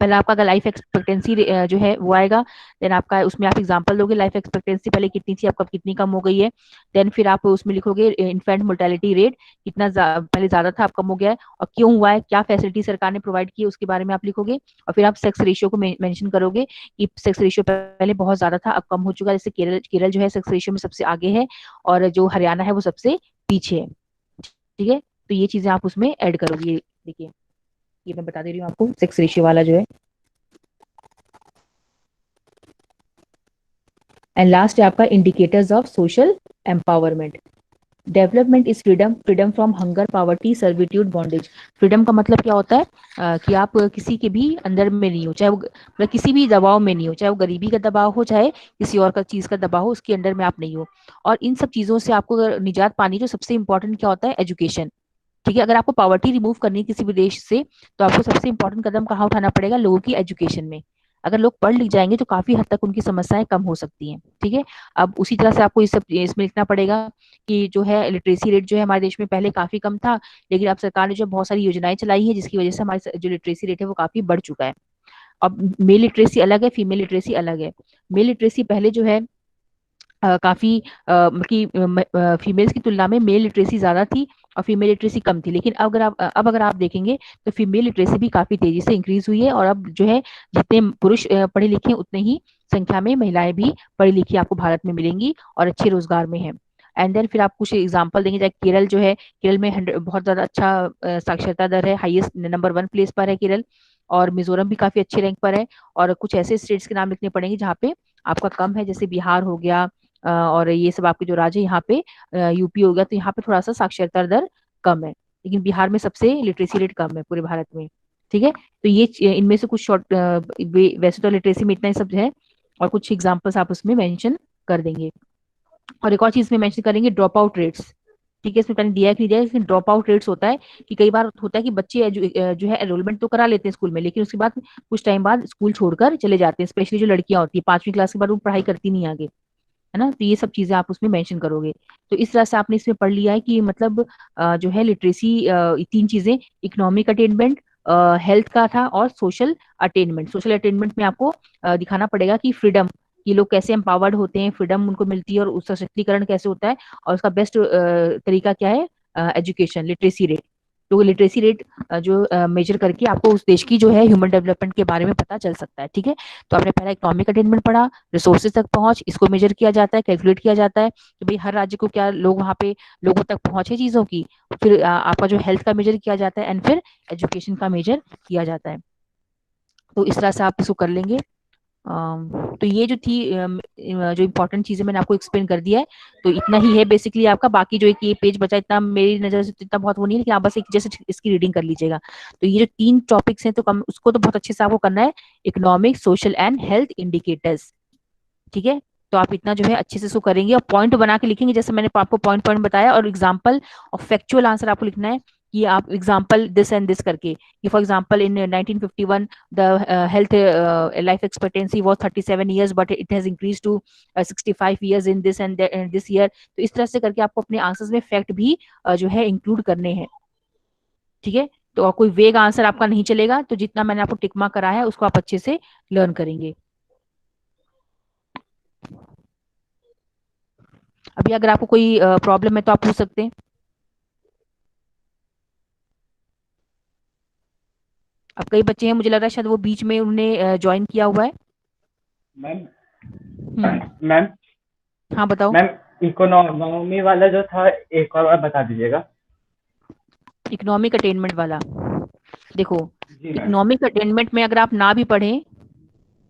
पहले आपका अगर लाइफ एक्सपेक्टेंसी जो है वो आएगा, देन आपका उसमें आप एग्जांपल दोगे लाइफ एक्सपेक्टेंसी पहले कितनी थी, आपका कितनी कम हो गई है। देन फिर आप उसमें लिखोगे इन्फेंट मोर्टेलिटी रेट कितना पहले ज्यादा था अब कम हो गया है, और क्यों हुआ है, क्या फैसिलिटी सरकार ने प्रोवाइड की है उसके बारे में आप लिखोगे। और फिर आप सेक्स रेशियो को मेंशन करोगे कि सेक्स रेशियो पहले बहुत ज्यादा था अब कम हो चुका है। जैसे केरल केरल जो है सेक्स रेशियो में सबसे आगे है, और जो हरियाणा है वो सबसे पीछे है। ठीक है, तो ये चीजें आप उसमें ऐड करोगे। देखिए, ये मैं बता दे रही हूँ आपको सेक्स रेशियो वाला जो है। एंड लास्ट है आपका indicators of social empowerment. Development is freedom, freedom from hunger, poverty, servitude, bondage. Freedom का मतलब क्या होता है, कि आप किसी के भी अंदर में नहीं हो, चाहे वो मतलब किसी भी दबाव में नहीं हो, चाहे वो गरीबी का दबाव हो, चाहे किसी और का चीज का दबाव हो, उसके अंडर में आप नहीं हो। और इन सब चीजों से आपको अगर निजात पानी, तो सबसे इंपॉर्टेंट क्या होता है, एजुकेशन। ठीक है, अगर आपको पॉवर्टी रिमूव करनी है किसी भी देश से, तो आपको सबसे इंपॉर्टेंट कदम कहाँ उठाना पड़ेगा, लोगों की एजुकेशन में। अगर लोग पढ़ लिख जाएंगे तो काफी हद तक उनकी समस्याएं कम हो सकती हैं। ठीक है, अब उसी तरह से आपको इस सब इसमें लिखना पड़ेगा कि जो है लिटरेसी रेट जो है हमारे देश में पहले काफी कम था, लेकिन अब सरकार ने जो बहुत सारी योजनाएं चलाई है जिसकी वजह से हमारी जो लिटरेसी रेट है वो काफी बढ़ चुका है। अब मेल लिटरेसी अलग है, फीमेल लिटरेसी अलग है। मेल लिटरेसी पहले जो है काफी की फीमेल्स की तुलना में मेल लिटरेसी ज्यादा थी और फीमेल लिटरेसी कम थी। लेकिन अब अगर आप देखेंगे तो फीमेल लिटरेसी भी काफी तेजी से इंक्रीज हुई है, और अब जो है जितने पुरुष पढ़े लिखे हैं, उतने ही संख्या में महिलाएं भी पढ़ी लिखी आपको भारत में मिलेंगी और अच्छे रोजगार में है। एंड देन फिर आप कुछ एग्जांपल देंगे, जैसे केरल जो है, केरल में 100 बहुत ज्यादा अच्छा साक्षरता दर है, हाईएस्ट नंबर 1 प्लेस पर है केरल। और मिजोरम भी काफी अच्छे रैंक पर है। और कुछ ऐसे स्टेट्स के नाम लिखने पड़ेंगे जहाँ पे आपका कम है, जैसे बिहार हो गया, और ये सब आपके जो राज्य यहाँ पे, यूपी हो गया, तो यहाँ पे थोड़ा सा साक्षरता दर कम है, लेकिन बिहार में सबसे लिटरेसी रेट कम है पूरे भारत में। ठीक है, तो ये इनमें से कुछ शॉर्ट, वैसे तो लिटरेसी में इतना ही सब है, और कुछ एग्जांपल्स आप उसमें मेंशन कर देंगे। और एक और चीज में मेंशन करेंगे, ड्रॉप आउट रेट्स। ठीक है, इसमें मैंने दिया है कि नहीं दिया है, लेकिन ड्रॉप आउट रेट्स होता है कि कई बार होता है कि बच्चे जो है एनरोलमेंट तो करा लेते हैं स्कूल में, लेकिन उसके बाद कुछ टाइम बाद स्कूल छोड़कर चले जाते हैं, स्पेशली जो लड़कियां होती है 5वीं क्लास के बाद वो पढ़ाई करती नहीं आगे, है ना। तो ये सब चीजें आप उसमें मेंशन करोगे। तो इस तरह से आपने इसमें पढ़ लिया है कि मतलब जो है लिटरेसी, 3 चीजें, इकोनॉमिक अटेनमेंट, हेल्थ का था, और सोशल अटेनमेंट। सोशल अटेनमेंट में आपको दिखाना पड़ेगा कि फ्रीडम, ये लोग कैसे एम्पावर्ड होते हैं, फ्रीडम उनको मिलती है, और उसका सशक्तिकरण कैसे होता है, और उसका बेस्ट तरीका क्या है, एजुकेशन, लिटरेसी रेट। तो लिटरेसी रेट जो मेजर करके आपको उस देश की जो है ह्यूमन डेवलपमेंट के बारे में पता चल सकता है। ठीक है, तो आपने पहला इकोनॉमिक अटेनमेंट पढ़ा, रिसोर्सेज तक पहुंच, इसको मेजर किया जाता है, कैलकुलेट किया जाता है कि भाई हर राज्य को क्या लोग वहाँ पे लोगों तक पहुंचे चीजों की। फिर आपका जो हेल्थ का मेजर किया जाता है, एंड फिर एजुकेशन का मेजर किया जाता है। तो इस तरह से आप इसको कर लेंगे। तो ये जो थी जो इम्पोर्टेंट चीजें मैंने आपको एक्सप्लेन कर दिया है। तो इतना ही है बेसिकली आपका, बाकी जो एक ये पेज बचा, इतना मेरी नजर से तो इतना बहुत वो नहीं है, लेकिन आप बस एक जैसे इसकी रीडिंग कर लीजिएगा। तो ये जो 3 टॉपिक्स हैं तो कम उसको तो बहुत अच्छे से आपको करना है, economic, social and health indicators. ठीक है, तो आप इतना जो है अच्छे से इसको करेंगे और पॉइंट बना के लिखेंगे, जैसे मैंने आपको पॉइंट पॉइंट बताया, और एग्जांपल और फैक्चुअल आंसर आपको लिखना है कि आप एग्जांपल दिस एंड दिस करके, कि for example in 1951 the health life expectancy was 37 years but it has increase to 65 years in this and this year. तो इस तरह से करके आपको अपने आंसर्स में फैक्ट भी जो है इंक्लूड करने हैं। ठीक है, तो और कोई वेग आंसर आपका नहीं चलेगा, तो जितना मैंने आपको टिक मार्क करा है उसको आप अच्छे से लर्न करेंगे। अभी अगर आपको कोई प्रॉब्लम है तो आप पूछ सकते हैं। अब कई बच्चे हैं, मुझे लग रहा है शायद वो बीच में उन्होंने ज्वाइन किया हुआ है।
मैम।
हम्म।
मैम।
हाँ बताओ।
मैम, इकोनॉमी वाला जो था एक और बार बता दीजिएगा।
इकोनॉमिक अटेनमेंट वाला, देखो,
जी मैम।
इकोनॉमिक अटेनमेंट में अगर आप ना भी पढ़ें,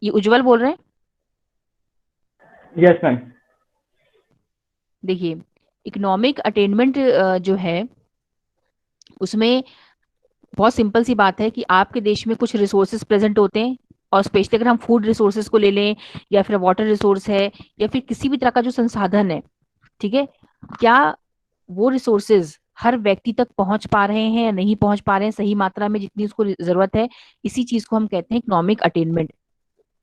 ये उज्जवल बोल रहे हैं।
Yes ma'am.
देखिए, इकोनॉमिक अटेनमेंट जो है उसमें बहुत सिंपल सी बात है कि आपके देश में कुछ रिसोर्सेज प्रेजेंट होते हैं, और स्पेशली अगर हम फूड रिसोर्सेज को ले लें या फिर वाटर रिसोर्स है या फिर किसी भी तरह का जो संसाधन है, ठीक है, क्या वो रिसोर्सेज हर व्यक्ति तक पहुंच पा रहे हैं या नहीं पहुंच पा रहे हैं सही मात्रा में जितनी उसको जरूरत है। इसी चीज को हम कहते हैं इकोनॉमिक अटेनमेंट।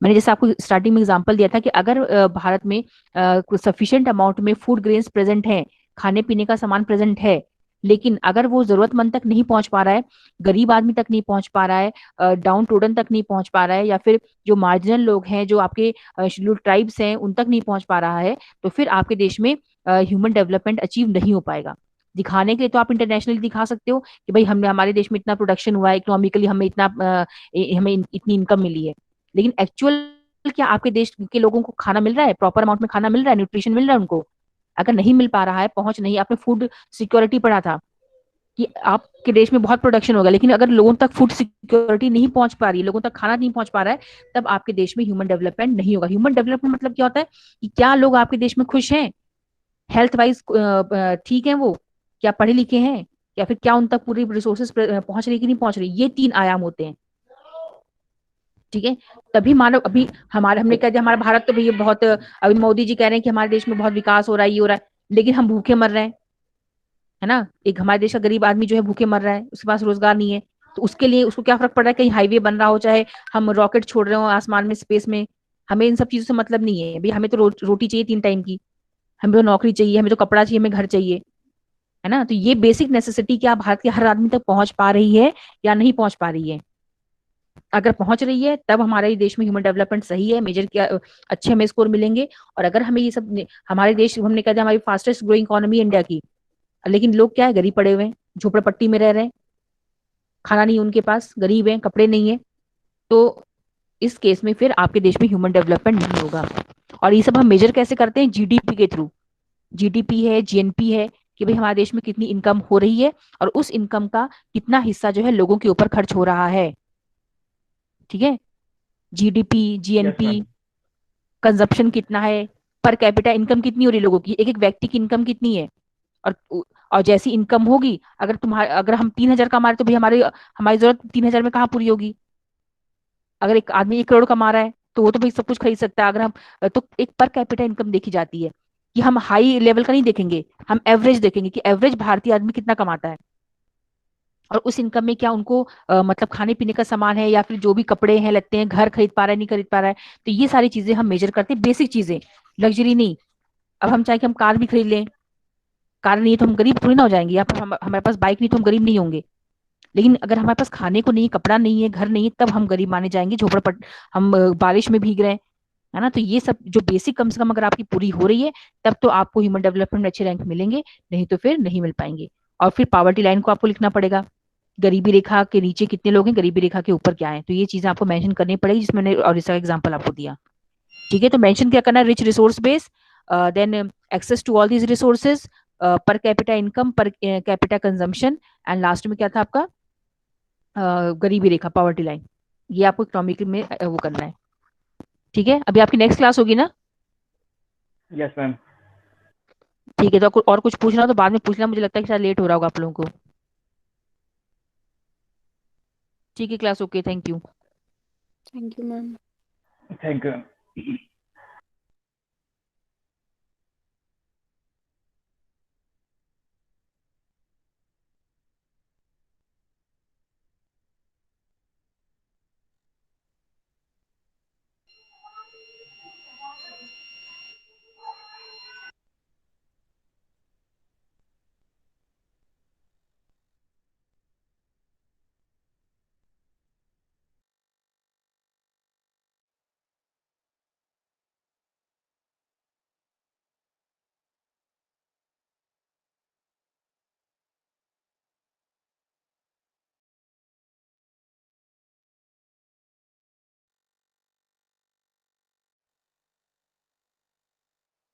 मैंने जैसे आपको स्टार्टिंग में एग्जांपल दिया था कि अगर भारत में सफिशिएंट अमाउंट में फूड ग्रेन्स प्रेजेंट हैं, खाने पीने का सामान प्रेजेंट है, लेकिन अगर वो जरूरतमंद तक नहीं पहुंच पा रहा है, गरीब आदमी तक नहीं पहुंच पा रहा है, डाउन टोडन तक नहीं पहुंच पा रहा है, या फिर जो मार्जिनल लोग हैं, जो आपके शेड्यूल्ड ट्राइब्स हैं, उन तक नहीं पहुंच पा रहा है, तो फिर आपके देश में ह्यूमन डेवलपमेंट अचीव नहीं हो पाएगा। दिखाने के लिए तो आप इंटरनेशनली दिखा सकते हो कि भाई हमने हमारे देश में इतना प्रोडक्शन हुआ है, इकोनॉमिकली हमें इतना हमें इतनी इनकम मिली है, लेकिन एक्चुअल क्या आपके देश के लोगों को खाना मिल रहा है, प्रॉपर अमाउंट में खाना मिल रहा है, न्यूट्रिशन मिल रहा है उनको? अगर नहीं मिल पा रहा है, पहुंच नहीं, आपने फूड सिक्योरिटी पढ़ा था कि आपके देश में बहुत प्रोडक्शन होगा, लेकिन अगर लोगों तक फूड सिक्योरिटी नहीं पहुंच पा रही है, लोगों तक खाना नहीं पहुंच पा रहा है, तब आपके देश में ह्यूमन डेवलपमेंट नहीं होगा। ह्यूमन डेवलपमेंट मतलब क्या होता है कि क्या लोग आपके देश में खुश हैं, हेल्थ वाइज ठीक है वो, क्या पढ़े लिखे हैं, या फिर क्या उन तक पूरी रिसोर्सेज पहुंच रही कि नहीं पहुंच रही। ये 3 आयाम होते हैं, ठीक है। तभी मानो अभी हमारे हमने कह दिया हमारा भारत तो भैया बहुत, अभी मोदी जी कह रहे हैं कि हमारे देश में बहुत विकास हो रहा है, ये हो रहा है, लेकिन हम भूखे मर रहे हैं, है ना। एक हमारे देश का गरीब आदमी जो है भूखे मर रहा है, उसके पास रोजगार नहीं है, तो उसके लिए उसको क्या फर्क पड़ रहा है, कहीं हाईवे बन रहा हो, चाहे हम रॉकेट छोड़ रहे हो आसमान में, स्पेस में, हमें इन सब चीजों से मतलब नहीं है भाई। हमें तो रोटी चाहिए 3 टाइम की, हमें तो नौकरी चाहिए, हमें तो कपड़ा चाहिए, हमें घर चाहिए, है ना। तो ये बेसिक नेसेसिटी क्या भारत के हर आदमी तक पहुंच पा रही है या नहीं पहुंच पा रही है? अगर पहुंच रही है तब हमारे देश में ह्यूमन डेवलपमेंट सही है, मेजर क्या अच्छे हमें स्कोर मिलेंगे। और अगर हमें ये सब हमारे देश, हमने कहा था हमारी फास्टेस्ट ग्रोइंग इकोनॉमी इंडिया की, लेकिन लोग क्या है, गरीब पड़े हुए हैं, झोपड़पट्टी में रह रहे हैं, खाना नहीं है उनके पास, गरीब हैं, कपड़े नहीं है, तो इस केस में फिर आपके देश में ह्यूमन डेवलपमेंट नहीं होगा। और ये सब हम मेजर कैसे करते हैं? जीडीपी के थ्रू। जीडीपी है, जीएनपी है, कि भाई हमारे देश में कितनी इनकम हो रही है और उस इनकम का कितना हिस्सा जो है लोगों के ऊपर खर्च हो रहा है, ठीक है। GDP,
yes
GNP,
ma'am.
Consumption कितना है, पर कैपिटा इनकम कितनी हो रही है लोगों की, एक एक व्यक्ति की इनकम कितनी है। और और जैसी इनकम होगी, अगर हम 3,000 कमा रहे तो भाई हमारी हमारी जरूरत 3,000 में कहाँ पूरी होगी? अगर एक आदमी 1 करोड़ कमा रहा है तो वो तो भाई सब कुछ खरीद सकता है। अगर हम तो एक पर कैपिटा इनकम देखी जाती है, कि हम हाई लेवल का नहीं देखेंगे, हम एवरेज देखेंगे कि एवरेज भारतीय आदमी कितना कमाता है, और उस इनकम में क्या उनको मतलब खाने पीने का सामान है, या फिर जो भी कपड़े हैं, लगते हैं, घर खरीद पा रहा है नहीं खरीद पा रहा है। तो ये सारी चीजें हम मेजर करते हैं, बेसिक चीजें, लग्जरी नहीं। अब हम चाहे कि हम कार भी खरीद लें, कार नहीं है तो हम गरीब थोड़ी ना हो जाएंगे, या फिर हमारे पास बाइक नहीं तो हम गरीब नहीं होंगे। लेकिन अगर हमारे पास खाने को नहीं, कपड़ा नहीं है, घर नहीं है, तब हम गरीब माने जाएंगे, झोपड़पट, हम बारिश में भीग रहे हैं, है ना। तो ये सब जो बेसिक कम से कम अगर आपकी पूरी हो रही है, तब तो आपको ह्यूमन डेवलपमेंट में अच्छे रैंक मिलेंगे, नहीं तो फिर नहीं मिल पाएंगे। और फिर पॉवर्टी लाइन को आपको लिखना पड़ेगा, गरीबी रेखा के नीचे कितने लोग हैं, गरीबी रेखा के ऊपर क्या है, तो ये चीजें आपको मेंशन करनी पड़ेगी, जिसमें मैंने और इसका एग्जांपल आपको दिया, ठीक है। तो मेंशन क्या करना है? Rich resource base, then access to all these resources, per capita income, per capita consumption, and last में क्या था आपका? गरीबी रेखा, पॉवर्टी लाइन। ये आपको इकोनॉमिक में वो करना है, ठीक है। अभी आपकी नेक्स्ट क्लास होगी ना?
Yes ma'am.
ठीक है, तो और कुछ पूछना हो तो बाद में पूछना, मुझे लगता है कि शायद लेट हो रहा होगा आप लोगों को। ठीक है class, okay, thank you.
Thank you ma'am.
Thank you.